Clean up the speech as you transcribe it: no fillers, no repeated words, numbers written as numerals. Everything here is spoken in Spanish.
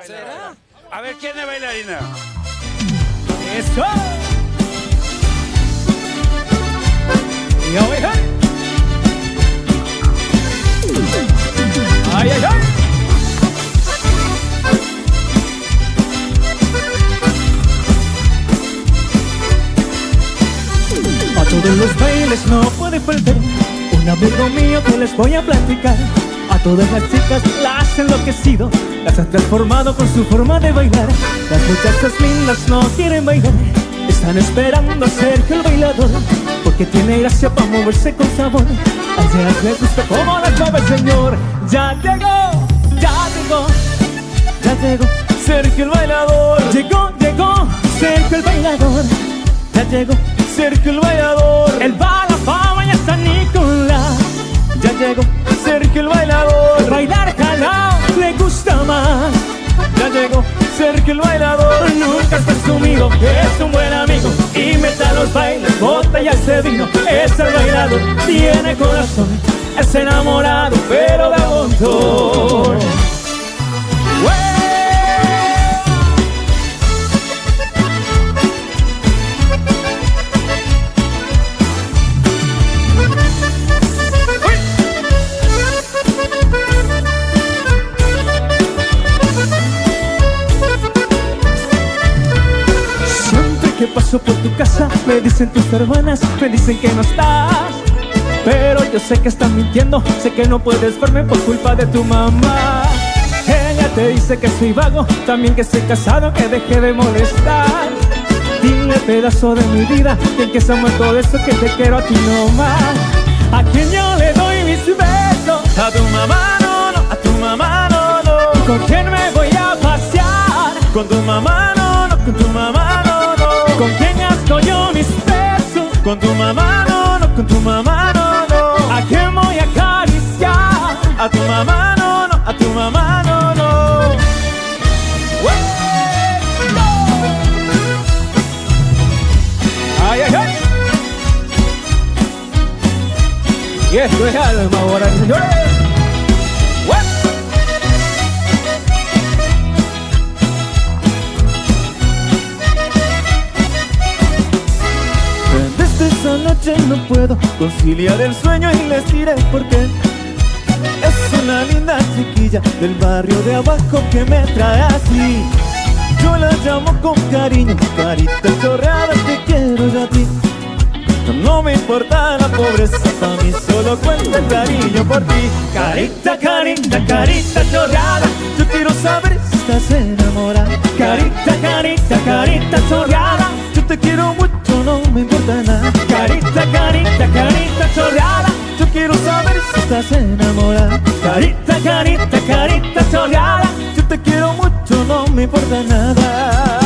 ¿Será? A ver, ¿quién es bailarina? ¡Eso! ¡Ya voy! ¡Ay, ay, ay! A todos los bailes no puede faltar un amigo mío que les voy a platicar. A todas las chicas las ha enloquecido, las ha transformado con su forma de bailar. Las muchachas lindas no quieren bailar, están esperando a Sergio el bailador, porque tiene gracia para moverse con sabor. A ellas les gusta como las mueve el señor. Ya llegó, ya llegó, ya llegó Sergio el bailador. Llegó Sergio el bailador. Ya llegó Sergio el bailador. Él va a la fama y hasta Nicolás. Ya llegó Sergio el bailador. Bailar jalao le gusta más. Ya llegó Sergio el bailador. Nunca es presumido, es un buen amigo y mete a los bailes botellas de vino. Es el bailador, tiene corazón, es enamorado pero de un montón. Que paso por tu casa, me dicen tus hermanas, me dicen que no estás. Pero yo sé que estás mintiendo, sé que no puedes verme por culpa de tu mamá. Ella te dice que soy vago, también que soy casado, que deje de molestar. Dile pedazo de mi vida, que se ha muerto de eso, que te quiero a ti nomás. A quien yo le doy mis besos, a tu mamá no, no, a tu mamá no, no. ¿Con quién me voy a pasear? Con tu mamá no, no, con tu mamá no. ¿Con quién gasto yo mis pesos? Con tu mamá no, no, con tu mamá no, no. ¿A quién voy a acariciar? A tu mamá no, no, a tu mamá no, no. ¡Ay, ay, ay! Y esto es alma ahora, señores. Esta noche no puedo conciliar el sueño y les diré por qué. Es una linda chiquilla del barrio de abajo que me trae así. Yo la llamo con cariño, carita chorreada, te quiero yo a ti. No me importa la pobreza, pa' mí solo cuenta el cariño por ti. Carita, carita, carita chorreada, yo quiero saber si estás enamorada. Carita, carita, carita chorreada, yo te quiero mucho, no me importa nada. Carita, carita, carita chorreada, yo quiero saber si estás enamorada. Carita, carita, carita chorreada, yo te quiero mucho, no me importa nada.